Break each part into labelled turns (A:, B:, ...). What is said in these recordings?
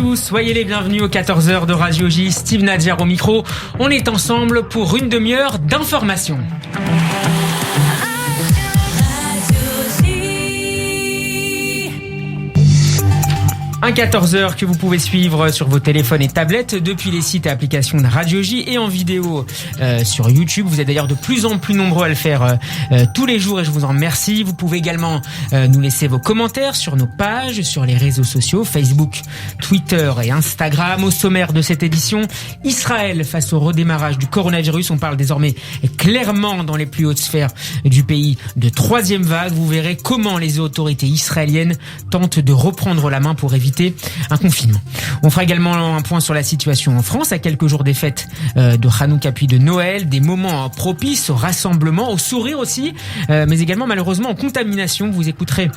A: tous, soyez les bienvenus aux 14h de Radio J. Steve Nadjer au micro. On est ensemble pour une demi-heure d'information. Un 14h que vous pouvez suivre sur vos téléphones et tablettes depuis les sites et applications de Radio J et en vidéo sur YouTube. Vous êtes d'ailleurs de plus en plus nombreux à le faire tous les jours et je vous en remercie. Vous pouvez également nous laisser vos commentaires sur nos pages, sur les réseaux sociaux, Facebook, Twitter et Instagram. Au sommaire de cette édition, Israël face au redémarrage du coronavirus. On parle désormais clairement dans les plus hautes sphères du pays de troisième vague. Vous verrez comment les autorités israéliennes tentent de reprendre la main pour éviter un confinement. On fera également un point sur la situation en France à quelques jours des fêtes de Hanouka puis de Noël, des moments propices au rassemblement, au sourire aussi, mais également malheureusement en contamination. Vous écouterez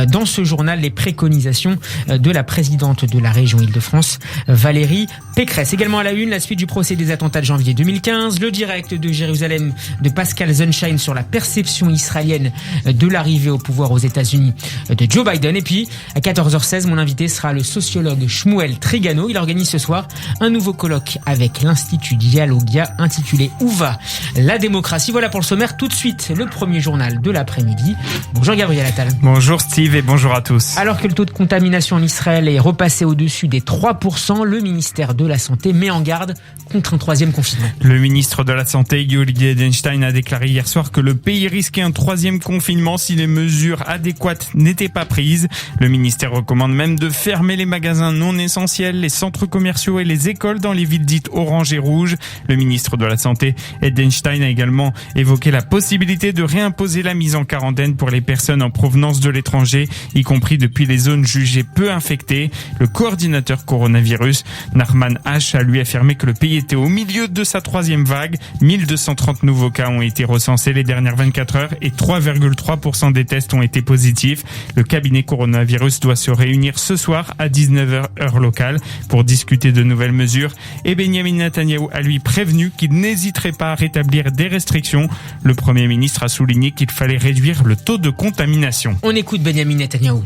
A: dans ce journal les préconisations de la présidente de la région Île-de-France, Valérie Pécresse. Également à la une, la suite du procès des attentats de janvier 2015, le direct de Jérusalem de Pascal Sunshine sur la perception israélienne de l'arrivée au pouvoir aux États-Unis de Joe Biden. Et puis à 14h16, mon invité sera le sociologue Shmuel Trigano. Il organise ce soir un nouveau colloque avec l'Institut Dialogia intitulé Où va la démocratie? Voilà pour le sommaire. Tout de suite, le premier journal de l'après-midi. Bonjour Gabriel Attal.
B: Bonjour Steve et bonjour à tous.
A: Alors que le taux de contamination en Israël est repassé au-dessus des 3%, le ministère de la Santé met en garde contre un troisième confinement.
B: Le ministre de la Santé, Yoli Edelstein, a déclaré hier soir que le pays risquait un troisième confinement si les mesures adéquates n'étaient pas prises. Le ministère recommande même de fermer les magasins non essentiels, les centres commerciaux et les écoles dans les villes dites orange et rouge. Le ministre de la Santé, Edelstein, a également évoqué la possibilité de réimposer la mise en quarantaine pour les personnes en provenance de l'étranger, y compris depuis les zones jugées peu infectées. Le coordinateur coronavirus, Narman H, a lui affirmé que le pays était au milieu de sa troisième vague. 1230 nouveaux cas ont été recensés les dernières 24 heures et 3,3% des tests ont été positifs. Le cabinet coronavirus doit se réunir ce soir à 19h heure locale pour discuter de nouvelles mesures et Benjamin Netanyahou a lui prévenu qu'il n'hésiterait pas à rétablir des restrictions. Le Premier ministre a souligné qu'il fallait réduire le taux de contamination.
A: On écoute Benjamin Netanyahou.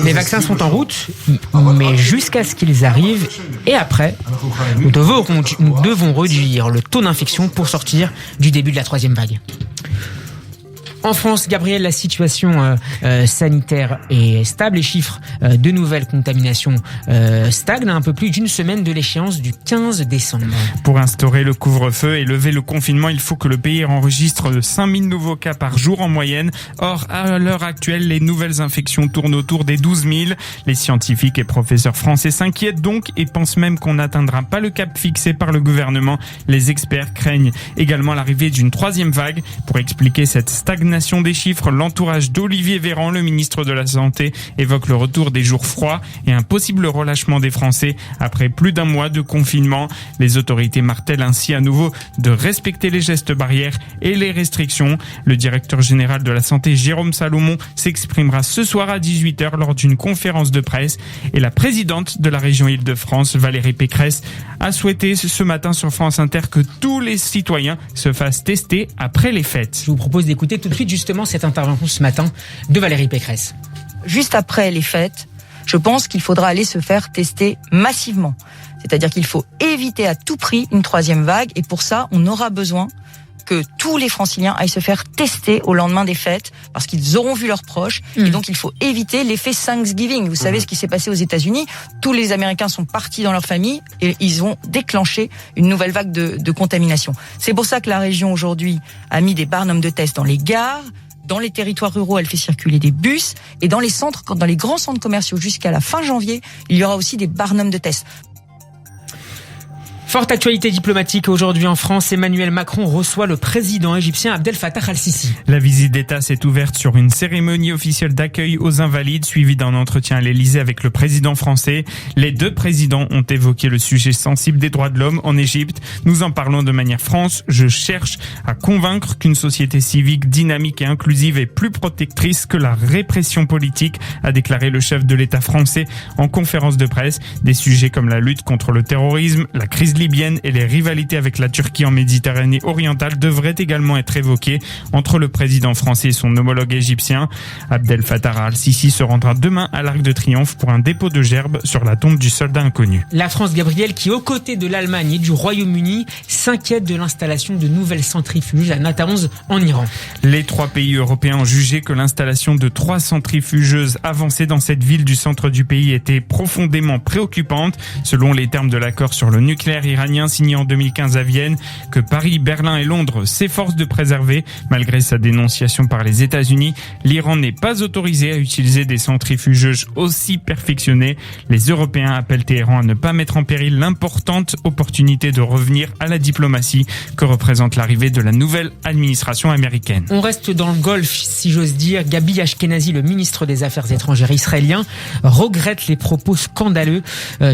A: Les vaccins sont en route, mais jusqu'à ce qu'ils arrivent et après, nous devons réduire le taux d'infection pour sortir du début de la troisième vague. En France, Gabriel, la situation sanitaire est stable. Les chiffres de nouvelles contaminations stagnent à un peu plus d'une semaine de l'échéance du 15 décembre.
B: Pour instaurer le couvre-feu et lever le confinement, il faut que le pays enregistre 5000 nouveaux cas par jour en moyenne. Or, à l'heure actuelle, les nouvelles infections tournent autour des 12 000. Les scientifiques et professeurs français s'inquiètent donc et pensent même qu'on n'atteindra pas le cap fixé par le gouvernement. Les experts craignent également l'arrivée d'une troisième vague. Pour expliquer cette stagnation des chiffres, l'entourage d'Olivier Véran, le ministre de la Santé, évoque le retour des jours froids et un possible relâchement des Français après plus d'un mois de confinement. Les autorités martèlent ainsi à nouveau de respecter les gestes barrières et les restrictions. Le directeur général de la Santé, Jérôme Salomon, s'exprimera ce soir à 18h lors d'une conférence de presse. Et la présidente de la région Île-de-France, Valérie Pécresse, a souhaité ce matin sur France Inter que tous les citoyens se fassent tester après les fêtes.
A: Je vous propose d'écouter tout de suite justement cette intervention ce matin de Valérie Pécresse.
C: Juste après les fêtes, je pense qu'il faudra aller se faire tester massivement. C'est-à-dire qu'il faut éviter à tout prix une troisième vague et pour ça, on aura besoin que tous les Franciliens aillent se faire tester au lendemain des fêtes parce qu'ils auront vu leurs proches et donc il faut éviter l'effet Thanksgiving. Vous savez ce qui s'est passé aux États-Unis, tous les Américains sont partis dans leur famille et ils ont déclenché une nouvelle vague de contamination. C'est pour ça que la région aujourd'hui a mis des barnums de tests dans les gares. Dans les territoires ruraux, elle fait circuler des bus et dans les grands centres commerciaux jusqu'à la fin janvier, il y aura aussi des barnums de tests.
A: Forte actualité diplomatique aujourd'hui en France, Emmanuel Macron reçoit le président égyptien Abdel Fattah al-Sisi.
B: La visite d'État s'est ouverte sur une cérémonie officielle d'accueil aux Invalides, suivie d'un entretien à l'Élysée avec le président français. Les deux présidents ont évoqué le sujet sensible des droits de l'homme en Égypte. Nous en parlons de manière franche. Je cherche à convaincre qu'une société civique dynamique et inclusive est plus protectrice que la répression politique, a déclaré le chef de l'État français en conférence de presse. Des sujets comme la lutte contre le terrorisme, la crise libyennes et les rivalités avec la Turquie en Méditerranée orientale devraient également être évoquées entre le président français et son homologue égyptien. Abdel Fattah al-Sisi se rendra demain à l'Arc de Triomphe pour un dépôt de gerbes sur la tombe du soldat inconnu.
A: La France, Gabriel, qui aux côtés de l'Allemagne et du Royaume-Uni s'inquiète de l'installation de nouvelles centrifuges à Natanz en Iran.
B: Les 3 pays européens ont jugé que l'installation de 3 centrifugeuses avancées dans cette ville du centre du pays était profondément préoccupante, selon les termes de l'accord sur le nucléaire iranien signé en 2015 à Vienne, que Paris, Berlin et Londres s'efforcent de préserver. Malgré sa dénonciation par les États-Unis, l'Iran n'est pas autorisé à utiliser des centrifugeuses aussi perfectionnées. Les Européens appellent Téhéran à ne pas mettre en péril l'importante opportunité de revenir à la diplomatie que représente l'arrivée de la nouvelle administration américaine.
A: On reste dans le Golfe, si j'ose dire. Gabi Ashkenazi, le ministre des Affaires étrangères israélien, regrette les propos scandaleux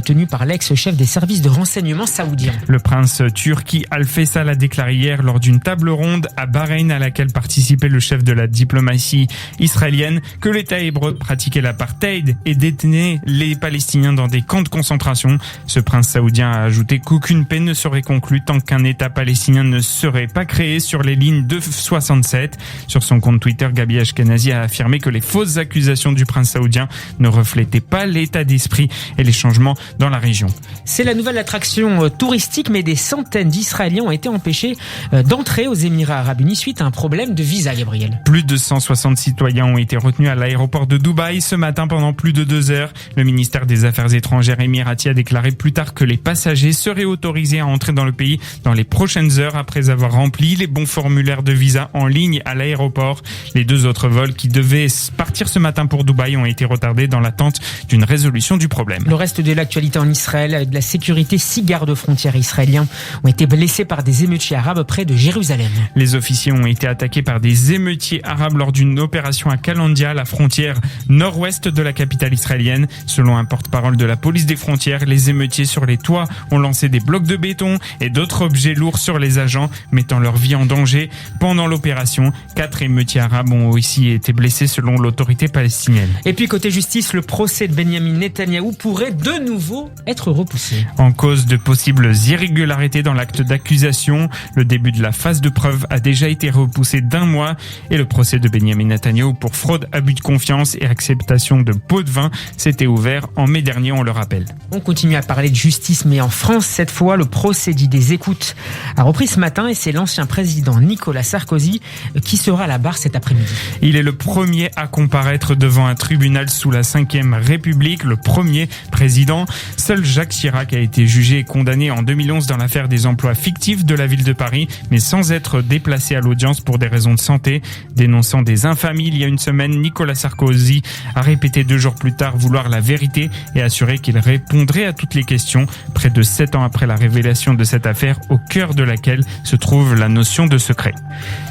A: tenus par l'ex-chef des services de renseignement saoudiens.
B: Le prince turki Al-Faisal a déclaré hier lors d'une table ronde à Bahreïn à laquelle participait le chef de la diplomatie israélienne que l'État hébreu pratiquait l'apartheid et détenait les Palestiniens dans des camps de concentration. Ce prince saoudien a ajouté qu'aucune paix ne serait conclue tant qu'un État palestinien ne serait pas créé sur les lignes de 67. Sur son compte Twitter, Gabi Ashkenazi a affirmé que les fausses accusations du prince saoudien ne reflétaient pas l'état d'esprit et les changements dans la région.
A: C'est la nouvelle attraction touristique, mais des centaines d'Israéliens ont été empêchés d'entrer aux Émirats Arabes Unis suite à un problème de visa, Gabriel.
B: Plus de 160 citoyens ont été retenus à l'aéroport de Dubaï ce matin pendant plus de 2 heures. Le ministère des Affaires étrangères émirati a déclaré plus tard que les passagers seraient autorisés à entrer dans le pays dans les prochaines heures après avoir rempli les bons formulaires de visa en ligne à l'aéroport. Les 2 autres vols qui devaient partir ce matin pour Dubaï ont été retardés dans l'attente d'une résolution du problème.
A: Le reste de l'actualité en Israël, avec de la sécurité, 6 gardes-frontières israéliens ont été blessés par des émeutiers arabes près de Jérusalem.
B: Les officiers ont été attaqués par des émeutiers arabes lors d'une opération à Kalandia, la frontière nord-ouest de la capitale israélienne. Selon un porte-parole de la police des frontières, les émeutiers sur les toits ont lancé des blocs de béton et d'autres objets lourds sur les agents, mettant leur vie en danger. Pendant l'opération, 4 émeutiers arabes ont aussi été blessés selon l'autorité palestinienne.
A: Et puis côté justice, le procès de Benyamin Netanyahou pourrait de nouveau être repoussé.
B: En cause de possibles irrégularités dans l'acte d'accusation, le début de la phase de preuve a déjà été repoussé d'1 mois et le procès de Benyamin Netanyahou pour fraude, abus de confiance et acceptation de pots de vin s'était ouvert en mai dernier, on le rappelle.
A: On continue à parler de justice, mais en France, cette fois, le procès dit des écoutes a repris ce matin et c'est l'ancien président Nicolas Sarkozy qui sera à la barre cet après-midi.
B: Il est le premier à comparaître devant un tribunal sous la Ve République, le premier président. Seul Jacques Chirac a été jugé et condamné en 2011 dans l'affaire des emplois fictifs de la ville de Paris, mais sans être déplacé à l'audience pour des raisons de santé. Dénonçant des infamies il y a une semaine, Nicolas Sarkozy a répété 2 jours plus tard vouloir la vérité et assuré qu'il répondrait à toutes les questions. Près de 7 ans après la révélation de cette affaire, au cœur de laquelle se trouve la notion de secret.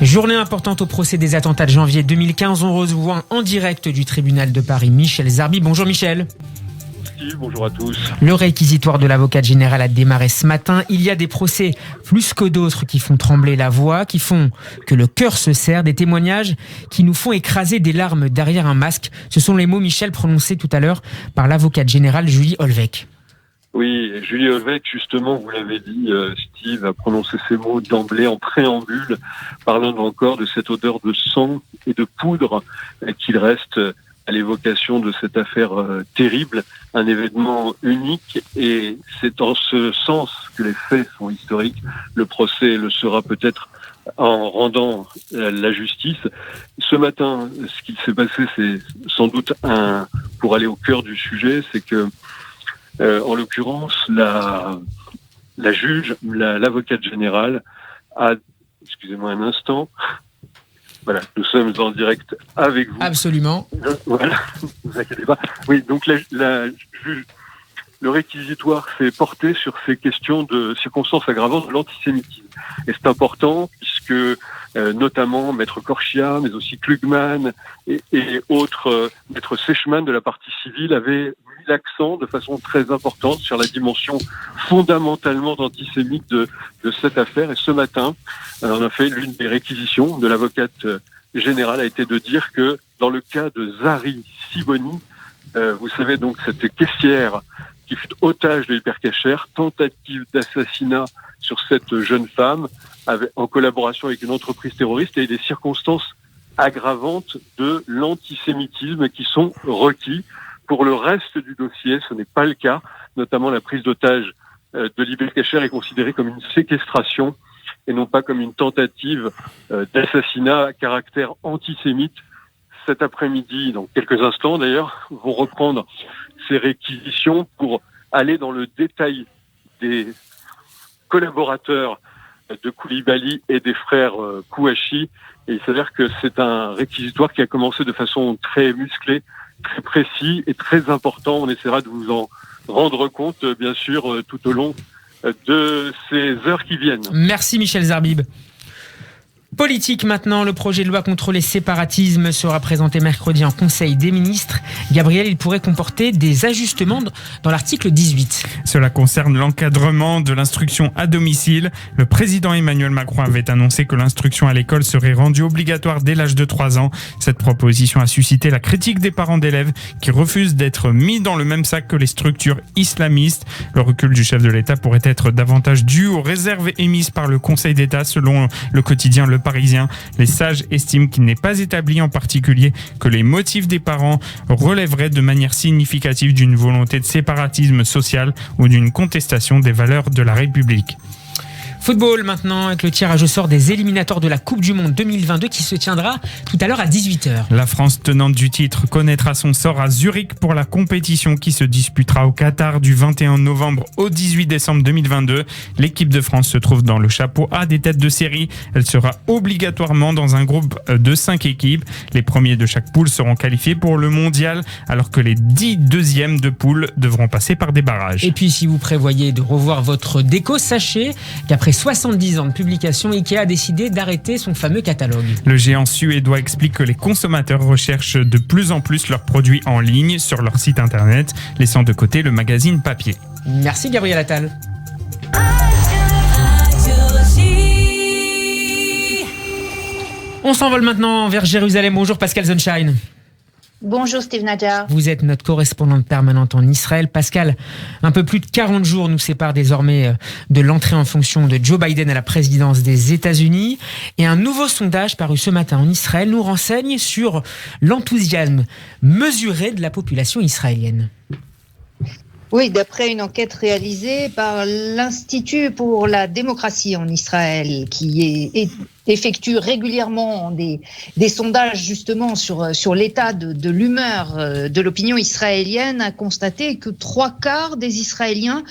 A: Journée importante au procès des attentats de janvier 2015. On rejoint en direct du tribunal de Paris Michel Zarbi. Bonjour Michel.
D: Bonjour à tous.
A: Le réquisitoire de l'avocate générale a démarré ce matin. Il y a des procès plus que d'autres qui font trembler la voix, qui font que le cœur se serre, des témoignages qui nous font écraser des larmes derrière un masque. Ce sont les mots, Michel, prononcés tout à l'heure par l'avocate générale Julie Holweck.
D: Oui, Julie Holweck, justement, vous l'avez dit, Steve a prononcé ces mots d'emblée en préambule, parlant encore de cette odeur de sang et de poudre qu'il reste à l'évocation de cette affaire terrible, un événement unique, et c'est en ce sens que les faits sont historiques. Le procès le sera peut-être en rendant la justice. Ce matin, ce qui s'est passé, c'est sans doute pour aller au cœur du sujet, c'est que en l'occurrence, la juge, l'avocate générale a, excusez-moi un instant, voilà, nous sommes en direct avec vous.
A: Absolument.
D: Voilà, ne vous inquiétez pas. Oui, donc la juge, le réquisitoire s'est porté sur ces questions de circonstances aggravantes de l'antisémitisme. Et c'est important puisque notamment Maître Korchia, mais aussi Klugman et autres, Maître Sechman de la partie civile avaient mis l'accent de façon très importante sur la dimension fondamentalement antisémite de cette affaire. Et ce matin, on a fait l'une des réquisitions de l'avocate générale a été de dire que dans le cas de Zari Siboni, vous savez donc cette caissière qui fut otage de Hyper Cacher, tentative d'assassinat sur cette jeune femme en collaboration avec une entreprise terroriste et des circonstances aggravantes de l'antisémitisme qui sont requis. Pour le reste du dossier, ce n'est pas le cas. Notamment la prise d'otage de Hyper Cacher est considérée comme une séquestration et non pas comme une tentative d'assassinat à caractère antisémite. Cet après-midi, dans quelques instants d'ailleurs, vont reprendre ces réquisitions pour aller dans le détail des collaborateurs de Koulibaly et des frères Kouachi. Et il s'avère que c'est un réquisitoire qui a commencé de façon très musclée, très précis et très important. On essaiera de vous en rendre compte, bien sûr, tout au long de ces heures qui viennent.
A: Merci Michel Zarbib. Politique maintenant, le projet de loi contre les séparatismes sera présenté mercredi en Conseil des ministres. Gabriel, il pourrait comporter des ajustements dans l'article 18.
B: Cela concerne l'encadrement de l'instruction à domicile. Le président Emmanuel Macron avait annoncé que l'instruction à l'école serait rendue obligatoire dès l'âge de 3 ans. Cette proposition a suscité la critique des parents d'élèves qui refusent d'être mis dans le même sac que les structures islamistes. Le recul du chef de l'État pourrait être davantage dû aux réserves émises par le Conseil d'État selon le quotidien Le Parisien. Les sages estiment qu'il n'est pas établi en particulier que les motifs des parents relèveraient de manière significative d'une volonté de séparatisme social ou d'une contestation des valeurs de la République.
A: Football maintenant, avec le tirage au sort des éliminatoires de la Coupe du Monde 2022 qui se tiendra tout à l'heure à 18h.
B: La France, tenante du titre, connaîtra son sort à Zurich pour la compétition qui se disputera au Qatar du 21 novembre au 18 décembre 2022. L'équipe de France se trouve dans le chapeau A des têtes de série. Elle sera obligatoirement dans un groupe de 5 équipes. Les premiers de chaque poule seront qualifiés pour le mondial, alors que les 10 deuxièmes de poule devront passer par des barrages.
A: Et puis si vous prévoyez de revoir votre déco, sachez qu'après 70 ans de publication, Ikea a décidé d'arrêter son fameux catalogue.
B: Le géant suédois explique que les consommateurs recherchent de plus en plus leurs produits en ligne sur leur site internet, laissant de côté le magazine papier.
A: Merci Gabriel Attal. On s'envole maintenant vers Jérusalem. Bonjour Pascal Sunshine.
E: Bonjour Steve Nadjar.
A: Vous êtes notre correspondante permanente en Israël. Pascal, un peu plus de 40 jours nous séparent désormais de l'entrée en fonction de Joe Biden à la présidence des États-Unis. Et un nouveau sondage paru ce matin en Israël nous renseigne sur l'enthousiasme mesuré de la population israélienne.
E: Oui, d'après une enquête réalisée par l'Institut pour la démocratie en Israël, qui effectue régulièrement des sondages justement sur l'état de l'humeur de l'opinion israélienne, a constaté que 3/4 des Israéliens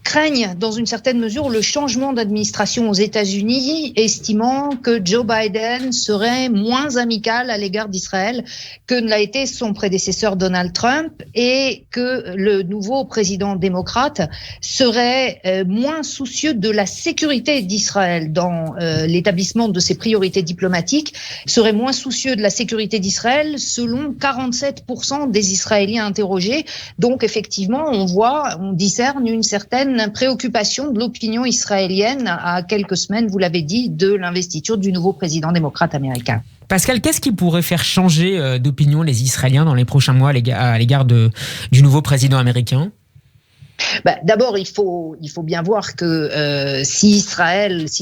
E: craignent dans une certaine mesure le changement d'administration aux États-Unis, estimant que Joe Biden serait moins amical à l'égard d'Israël que ne l'a été son prédécesseur Donald Trump, et que le nouveau président démocrate serait moins soucieux de la sécurité d'Israël dans l'établissement de ses priorités diplomatiques, serait moins soucieux de la sécurité d'Israël selon 47% des Israéliens interrogés. Donc effectivement, on discerne une certaine préoccupation de l'opinion israélienne à quelques semaines, vous l'avez dit, de l'investiture du nouveau président démocrate américain.
A: Pascal, qu'est-ce qui pourrait faire changer d'opinion les Israéliens dans les prochains mois à l'égard du nouveau président américain ?
E: D'abord, il faut bien voir que si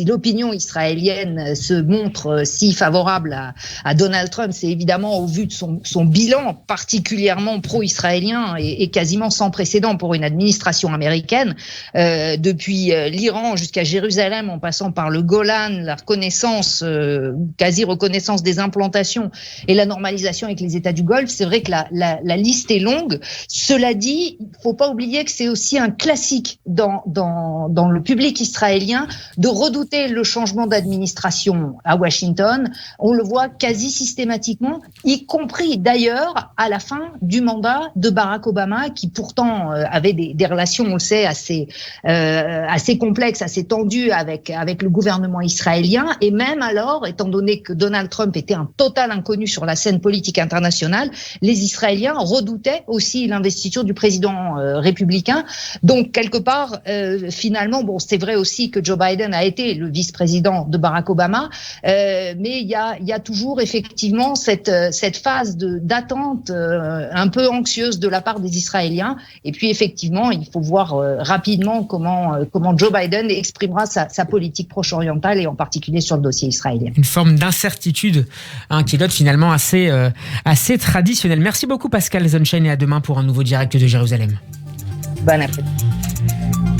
E: l'opinion israélienne se montre si favorable à Donald Trump, c'est évidemment au vu de son bilan particulièrement pro-israélien et quasiment sans précédent pour une administration américaine. Depuis l'Iran jusqu'à Jérusalem, en passant par le Golan, la reconnaissance, quasi-reconnaissance des implantations et la normalisation avec les États du Golfe, c'est vrai que la liste est longue. Cela dit, il ne faut pas oublier que c'est aussi un classique dans le public israélien de redouter le changement d'administration à Washington. On le voit quasi systématiquement, y compris d'ailleurs à la fin du mandat de Barack Obama, qui pourtant avait des relations, on le sait, assez complexes, assez tendues avec le gouvernement israélien. Et même alors, étant donné que Donald Trump était un total inconnu sur la scène politique internationale, les Israéliens redoutaient aussi l'investiture du président républicain, Donc, quelque part, finalement, bon, c'est vrai aussi que Joe Biden a été le vice-président de Barack Obama, mais il y a toujours effectivement cette phase d'attente un peu anxieuse de la part des Israéliens. Et puis, effectivement, il faut voir rapidement comment Joe Biden exprimera sa politique proche-orientale et en particulier sur le dossier israélien.
A: Une forme d'incertitude qui doit finalement assez traditionnelle. Merci beaucoup Pascal Zonshine et à demain pour un nouveau direct de Jérusalem.
E: Bon appétit.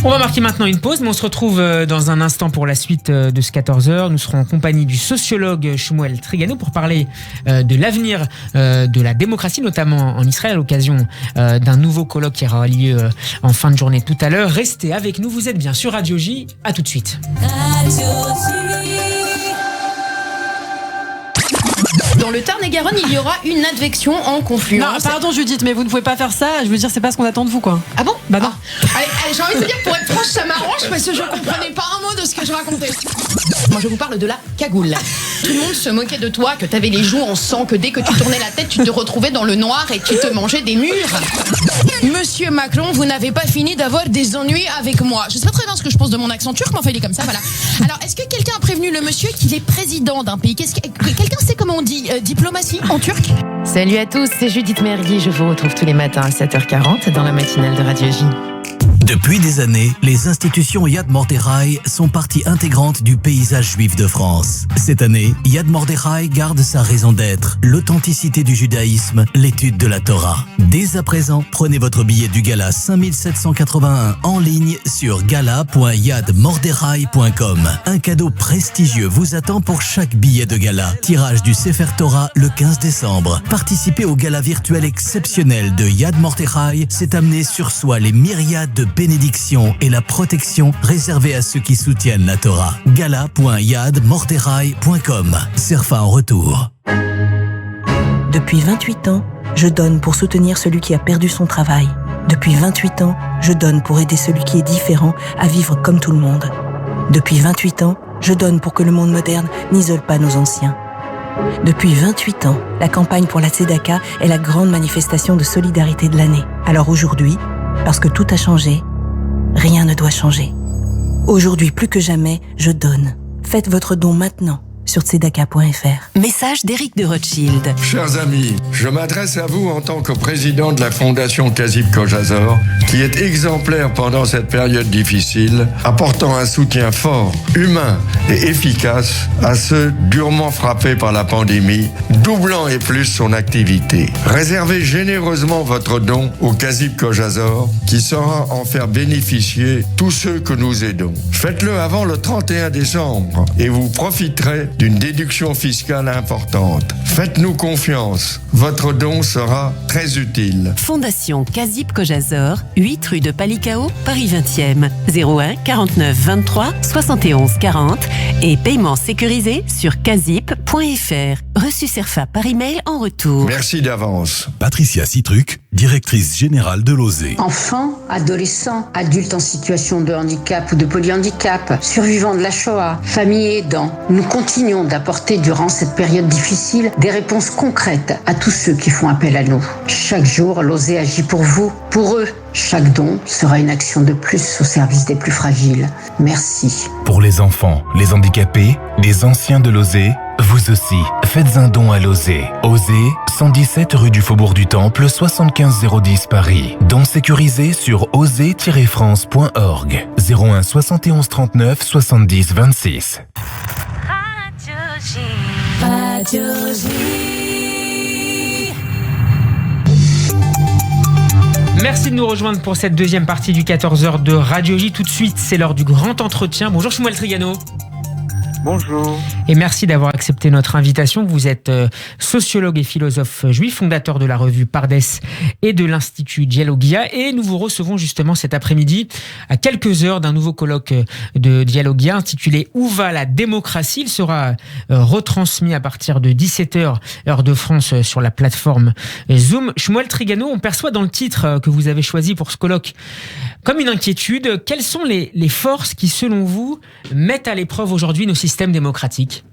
A: On va marquer maintenant une pause, mais on se retrouve dans un instant pour la suite de ce 14h. Nous serons en compagnie du sociologue Shmuel Trigano pour parler de l'avenir de la démocratie, notamment en Israël, à l'occasion d'un nouveau colloque qui aura lieu en fin de journée tout à l'heure. Restez avec nous, vous êtes bien sur Radio J. À tout de suite.
F: Dans le Tarn-et-Garonne, il y aura une advection en confluence.
G: Non, pardon Judith, mais vous ne pouvez pas faire ça. Je veux dire, c'est pas ce qu'on attend de vous, quoi.
F: Ah bon?
G: Bah non.
F: Allez, j'ai envie de dire, pour être franche, ça m'arrange parce que je comprenais pas un mot de ce que je racontais. Moi, je vous parle de la cagoule. Tout le monde se moquait de toi, que t'avais les joues en sang, que dès que tu tournais la tête, tu te retrouvais dans le noir et tu te mangeais des murs. Monsieur Macron, vous n'avez pas fini d'avoir des ennuis avec moi. Je sais pas très bien ce que je pense de mon accent turc, mais enfin, il est comme ça, voilà. Alors, est-ce que quelqu'un a prévenu le monsieur qu'il est président d'un pays? Quelqu'un sait comment on dit diplomatie en turc?
H: Salut à tous, c'est Judith Mergui. Je vous retrouve tous les matins à 7h40 dans la matinale de Radio J.
I: Depuis des années, les institutions Yad Mordechai sont partie intégrante du paysage juif de France. Cette année, Yad Mordechai garde sa raison d'être, l'authenticité du judaïsme, l'étude de la Torah. Dès à présent, prenez votre billet du gala 5781 en ligne sur gala.yadmordechai.com. Un cadeau prestigieux vous attend pour chaque billet de gala. Tirage du Sefer Torah le 15 décembre. Participez au gala virtuel exceptionnel de Yad Mordechai, c'est amener sur soi les myriades de bénédiction et la protection réservée à ceux qui soutiennent la Torah. Gala.yadmordechai.com. Serfa en retour.
J: Depuis 28 ans, je donne pour soutenir celui qui a perdu son travail. Depuis 28 ans, je donne pour aider celui qui est différent à vivre comme tout le monde. Depuis 28 ans, je donne pour que le monde moderne n'isole pas nos anciens. Depuis 28 ans, la campagne pour la Tzedaka est la grande manifestation de solidarité de l'année. Alors aujourd'hui, parce que tout a changé, rien ne doit changer. Aujourd'hui, plus que jamais, je donne. Faites votre don maintenant sur tzedaka.fr.
K: Message d'Éric de Rothschild.
L: Chers amis, je m'adresse à vous en tant que président de la Fondation Kazip Kojazor, qui est exemplaire pendant cette période difficile, apportant un soutien fort, humain et efficace à ceux durement frappés par la pandémie, doublant et plus son activité. Réservez généreusement votre don au Kazip Kojazor, qui saura en faire bénéficier tous ceux que nous aidons. Faites-le avant le 31 décembre et vous profiterez d'une déduction fiscale importante. Faites-nous confiance. Votre don sera très utile.
K: Fondation Kazip Kojazor, 8 rue de Palikao, Paris 20e. 01 49 23 71 40 et paiement sécurisé sur kazip.fr. Reçu Serfa par email en retour.
L: Merci d'avance.
I: Patricia Citruc, directrice générale de l'OSE.
M: Enfants, adolescents, adultes en situation de handicap ou de polyhandicap, survivants de la Shoah, familles et aidants, nous continuons d'apporter durant cette période difficile des réponses concrètes à tous ceux qui font appel à nous. Chaque jour, l'OSE agit pour vous, pour eux. Chaque don sera une action de plus au service des plus fragiles. Merci.
N: Pour les enfants, les handicapés, les anciens de l'OSE, vous aussi, faites un don à l'OSE. OSE, 117 rue du Faubourg du Temple, 75 010 Paris. Don sécurisé sur ose-france.org. 01 71 39 70 26.
K: Radio J.
A: Merci de nous rejoindre pour cette deuxième partie du 14h de Radio J. Tout de suite, c'est l'heure du grand entretien. Bonjour Shmuel Trigano.
D: Bonjour.
A: Et merci d'avoir accepté notre invitation. Vous êtes sociologue et philosophe juif, fondateur de la revue Pardes et de l'Institut Dialogia. Et nous vous recevons justement cet après-midi à quelques heures d'un nouveau colloque de Dialogia intitulé « Où va la démocratie ?» Il sera retransmis à partir de 17h, heure de France, sur la plateforme Zoom. Shmuel Trigano, on perçoit dans le titre que vous avez choisi pour ce colloque comme une inquiétude. Quelles sont les forces qui, selon vous, mettent à l'épreuve aujourd'hui nos systèmes démocratiques ?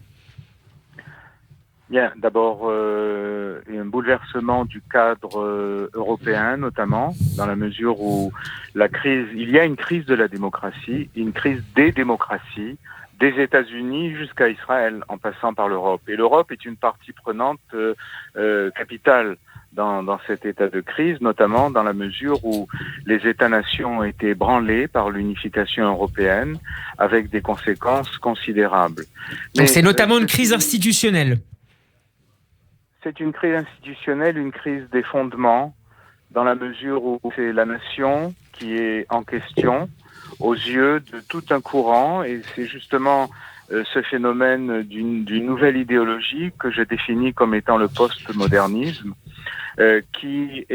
O: Bien, d'abord, un bouleversement du cadre européen, notamment, dans la mesure où il y a une crise de la démocratie, une crise des démocraties, des États-Unis jusqu'à Israël, en passant par l'Europe. Et l'Europe est une partie prenante capitale dans cet état de crise, notamment dans la mesure où les États-nations ont été ébranlés par l'unification européenne, avec des conséquences considérables.
A: Donc c'est notamment une crise institutionnelle.
O: C'est une crise institutionnelle, une crise des fondements, dans la mesure où c'est la nation qui est en question aux yeux de tout un courant, et c'est justement ce phénomène d'une nouvelle idéologie que je définis comme étant le postmodernisme, qui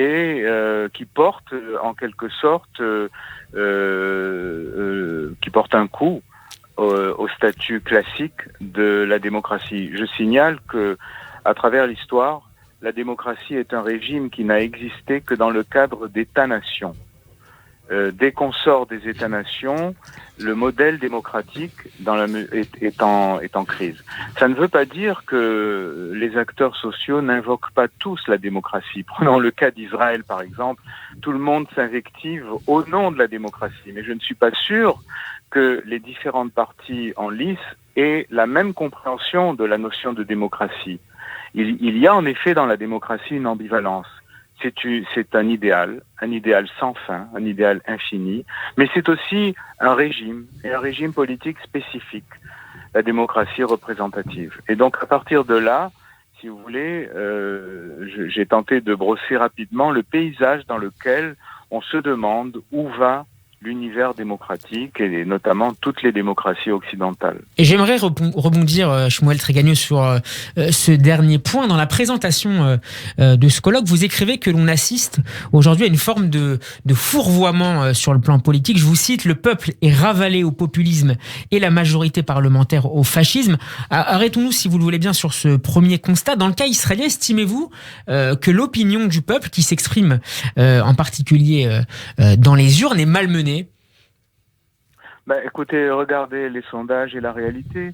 O: porte en quelque sorte qui porte un coup au statut classique de la démocratie. Je signale que à travers l'histoire, la démocratie est un régime qui n'a existé que dans le cadre d'États-nations. Dès qu'on sort des États-nations, le modèle démocratique est en crise. Ça ne veut pas dire que les acteurs sociaux n'invoquent pas tous la démocratie. Prenons le cas d'Israël, par exemple. Tout le monde s'invective au nom de la démocratie. Mais je ne suis pas sûr que les différentes parties en lice aient la même compréhension de la notion de démocratie. Il y a en effet dans la démocratie une ambivalence. C'est un idéal sans fin, un idéal infini, mais c'est aussi un régime, et un régime politique spécifique, la démocratie représentative. Et donc à partir de là, si vous voulez, j'ai tenté de brosser rapidement le paysage dans lequel on se demande où va l'univers démocratique et notamment toutes les démocraties occidentales.
A: Et j'aimerais rebondir, Shmuel Trégagneux, sur ce dernier point. Dans la présentation de ce colloque, vous écrivez que l'on assiste aujourd'hui à une forme de fourvoiement sur le plan politique. Je vous cite: le peuple est ravalé au populisme et la majorité parlementaire au fascisme. Arrêtons-nous, si vous le voulez bien, sur ce premier constat. Dans le cas israélien, estimez-vous que l'opinion du peuple, qui s'exprime en particulier dans les urnes, est malmenée?
O: Écoutez, regardez les sondages et la réalité.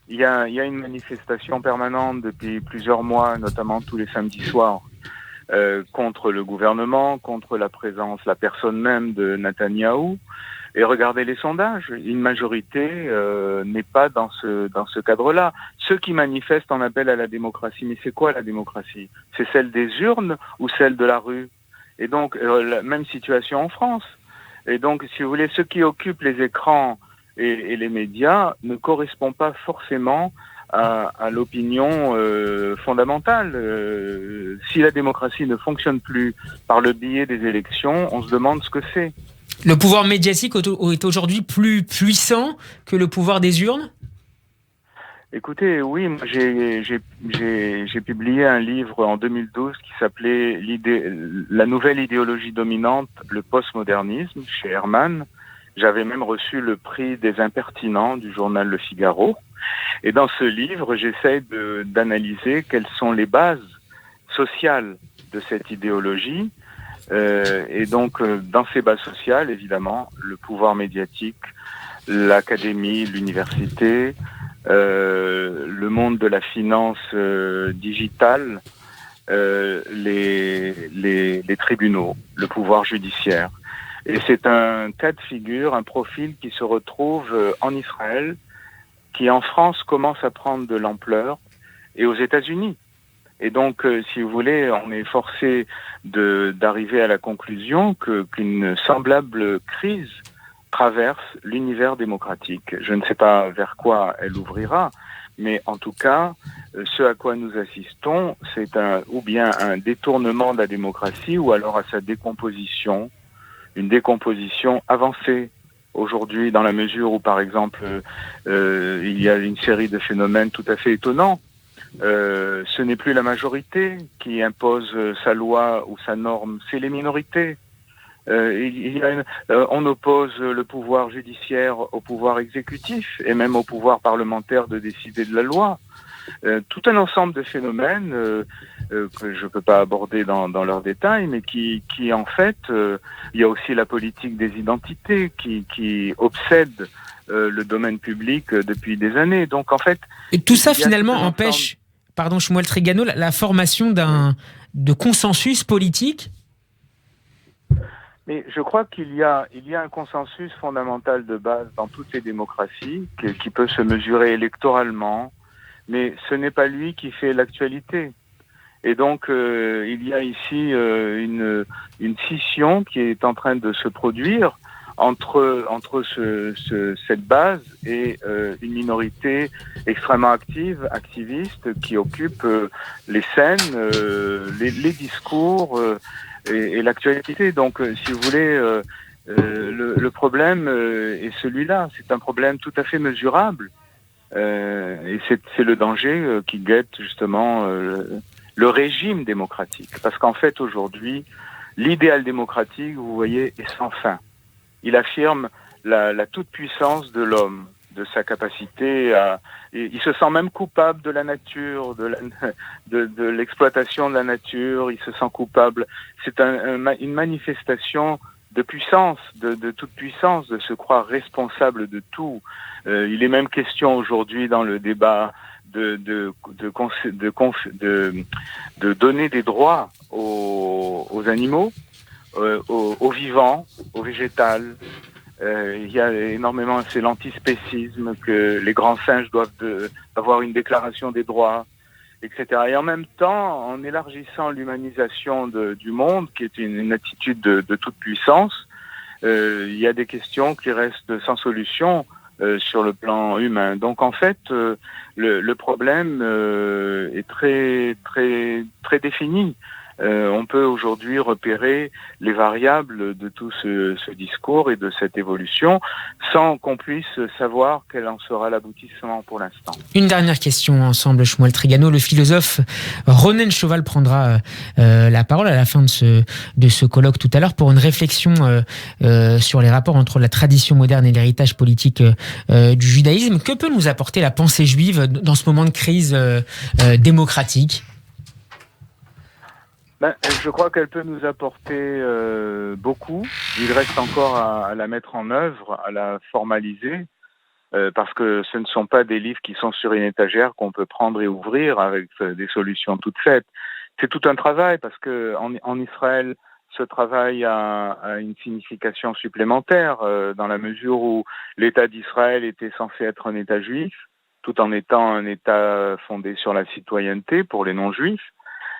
O: Il y a une manifestation permanente depuis plusieurs mois, notamment tous les samedis soirs, contre le gouvernement, contre la personne même de Netanyahou. Et regardez les sondages. Une majorité n'est pas dans ce cadre-là. Ceux qui manifestent en appellent à la démocratie. Mais c'est quoi la démocratie? C'est celle des urnes ou celle de la rue? Et donc, la même situation en France. Et donc, si vous voulez, ceux qui occupent les écrans et les médias ne correspondent pas forcément à l'opinion fondamentale. Si la démocratie ne fonctionne plus par le biais des élections, on se demande ce que c'est.
A: Le pouvoir médiatique est aujourd'hui plus puissant que le pouvoir des urnes?
O: Écoutez, oui, moi j'ai publié un livre en 2012 qui s'appelait La nouvelle idéologie dominante, le postmodernisme, chez Herman. J'avais même reçu le prix des impertinents du journal Le Figaro. Et dans ce livre, j'essaie d'analyser quelles sont les bases sociales de cette idéologie. Et donc, dans ces bases sociales, évidemment, le pouvoir médiatique, l'académie, l'université, le monde de la finance digitale, les tribunaux, le pouvoir judiciaire. Et c'est un cas de figure, un profil qui se retrouve en Israël, qui en France commence à prendre de l'ampleur, et aux États-Unis. Et donc, si vous voulez, on est forcé d'arriver à la conclusion qu'une semblable crise traverse l'univers démocratique. Je ne sais pas vers quoi elle ouvrira, mais en tout cas, ce à quoi nous assistons, c'est ou bien un détournement de la démocratie, ou alors à sa décomposition, une décomposition avancée aujourd'hui, dans la mesure où, par exemple, il y a une série de phénomènes tout à fait étonnants. Ce n'est plus la majorité qui impose sa loi ou sa norme, c'est les minorités. On oppose le pouvoir judiciaire au pouvoir exécutif et même au pouvoir parlementaire de décider de la loi. Tout un ensemble de phénomènes que je ne peux pas aborder dans leurs détails, mais qui en fait, il y a aussi la politique des identités qui obsède le domaine public depuis des années. Donc en fait,
A: et tout ça finalement empêche pardon, Shmuel Trigano, la formation de consensus politique?
O: Mais je crois qu'il y a un consensus fondamental de base dans toutes les démocraties qui peut se mesurer électoralement, mais ce n'est pas lui qui fait l'actualité. Et donc, il y a ici une scission qui est en train de se produire entre cette base et une minorité extrêmement activiste qui occupe les scènes, les discours et l'actualité. Donc, si vous voulez, le problème est celui-là. C'est un problème tout à fait mesurable. Et c'est le danger qui guette justement le régime démocratique. Parce qu'en fait, aujourd'hui, l'idéal démocratique, vous voyez, est sans fin. Il affirme la toute-puissance de l'homme, de sa capacité à... Il se sent même coupable de la nature, de l'exploitation de la nature, il se sent coupable. C'est une manifestation de puissance, de toute puissance, de se croire responsable de tout. Il est même question aujourd'hui dans le débat de donner des droits aux animaux, aux vivants, aux végétales. Il y a énormément, c'est l'antispécisme, que les grands singes doivent avoir une déclaration des droits, etc. Et en même temps, en élargissant l'humanisation du monde, qui est une attitude de toute puissance, il y a des questions qui restent sans solution sur le plan humain. Donc en fait, le problème est très très très défini. On peut aujourd'hui repérer les variables de tout ce discours et de cette évolution sans qu'on puisse savoir quel en sera l'aboutissement pour l'instant.
A: Une dernière question ensemble, Shmuel Trigano. Le philosophe Ronen Chauval prendra la parole à la fin de ce colloque tout à l'heure pour une réflexion sur les rapports entre la tradition moderne et l'héritage politique du judaïsme. Que peut nous apporter la pensée juive dans ce moment de crise démocratique ?
O: Je crois qu'elle peut nous apporter beaucoup. Il reste encore à la mettre en œuvre, à la formaliser, parce que ce ne sont pas des livres qui sont sur une étagère qu'on peut prendre et ouvrir avec des solutions toutes faites. C'est tout un travail, parce que en Israël, ce travail a une signification supplémentaire, dans la mesure où l'État d'Israël était censé être un État juif, tout en étant un État fondé sur la citoyenneté pour les non-juifs.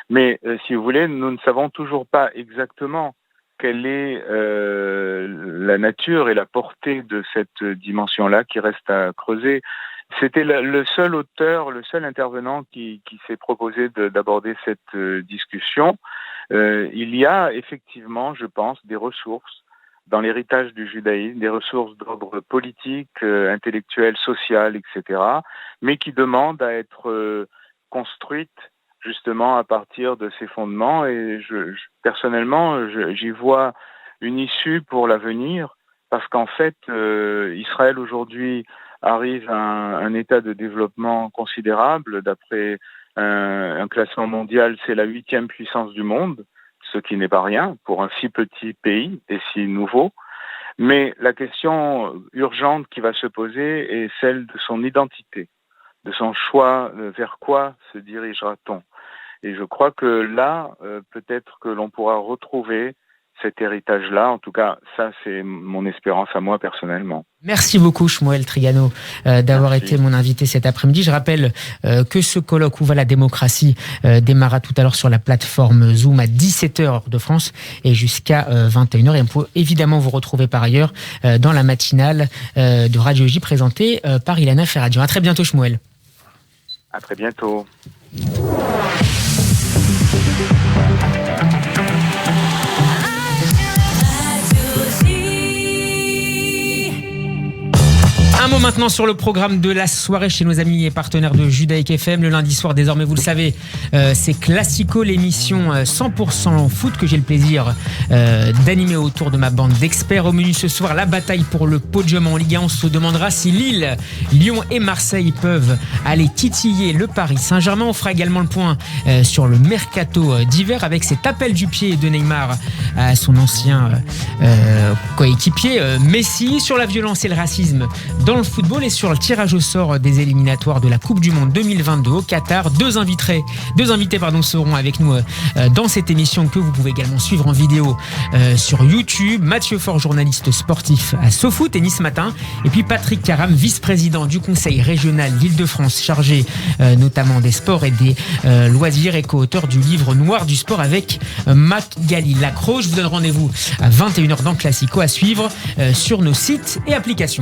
O: Mais si vous voulez, nous ne savons toujours pas exactement quelle est la nature et la portée de cette dimension-là qui reste à creuser. C'était le seul auteur, le seul intervenant qui s'est proposé d'aborder cette discussion. Il y a effectivement, je pense, des ressources dans l'héritage du judaïsme, des ressources d'ordre politique, intellectuel, social, etc., mais qui demandent à être construites justement à partir de ces fondements. Et personnellement, j'y vois une issue pour l'avenir, parce qu'en fait, Israël aujourd'hui arrive à un état de développement considérable. D'après un classement mondial, c'est la 8e puissance du monde, ce qui n'est pas rien pour un si petit pays et si nouveau. Mais la question urgente qui va se poser est celle de son identité, de son choix, vers quoi se dirigera-t-on. Et je crois que là, peut-être que l'on pourra retrouver cet héritage-là. En tout cas, ça, c'est mon espérance à moi personnellement.
A: Merci beaucoup, Shmuel Trigano, d'avoir été mon invité cet après-midi. Je rappelle que ce colloque Où va la démocratie démarra tout à l'heure sur la plateforme Zoom à 17h de France et jusqu'à 21h. Et on peut évidemment vous retrouver par ailleurs dans la matinale de Radio J présentée par Ilana Ferradian. À très bientôt, Shmuel.
O: À très bientôt.
A: Un mot maintenant sur le programme de la soirée chez nos amis et partenaires de Judaïque FM. Le lundi soir, désormais, vous le savez, c'est Classico, l'émission 100% foot que j'ai le plaisir d'animer autour de ma bande d'experts. Au menu ce soir, la bataille pour le podium en Ligue 1. On se demandera si Lille, Lyon et Marseille peuvent aller titiller le Paris Saint-Germain. On fera également le point sur le mercato d'hiver avec cet appel du pied de Neymar à son ancien coéquipier Messi, sur la violence et le racisme dans dans le football et sur le tirage au sort des éliminatoires de la Coupe du Monde 2022 au Qatar. Deux invités seront avec nous dans cette émission que vous pouvez également suivre en vidéo sur YouTube. Mathieu Faure, journaliste sportif à SoFoot et Nice Matin. Et puis Patrick Caram, vice-président du Conseil régional d'Île-de-France, chargé notamment des sports et des loisirs et co-auteur du livre noir du sport avec Magali Lacroix. Je vous donne rendez-vous à 21h dans Classico à suivre sur nos sites et applications.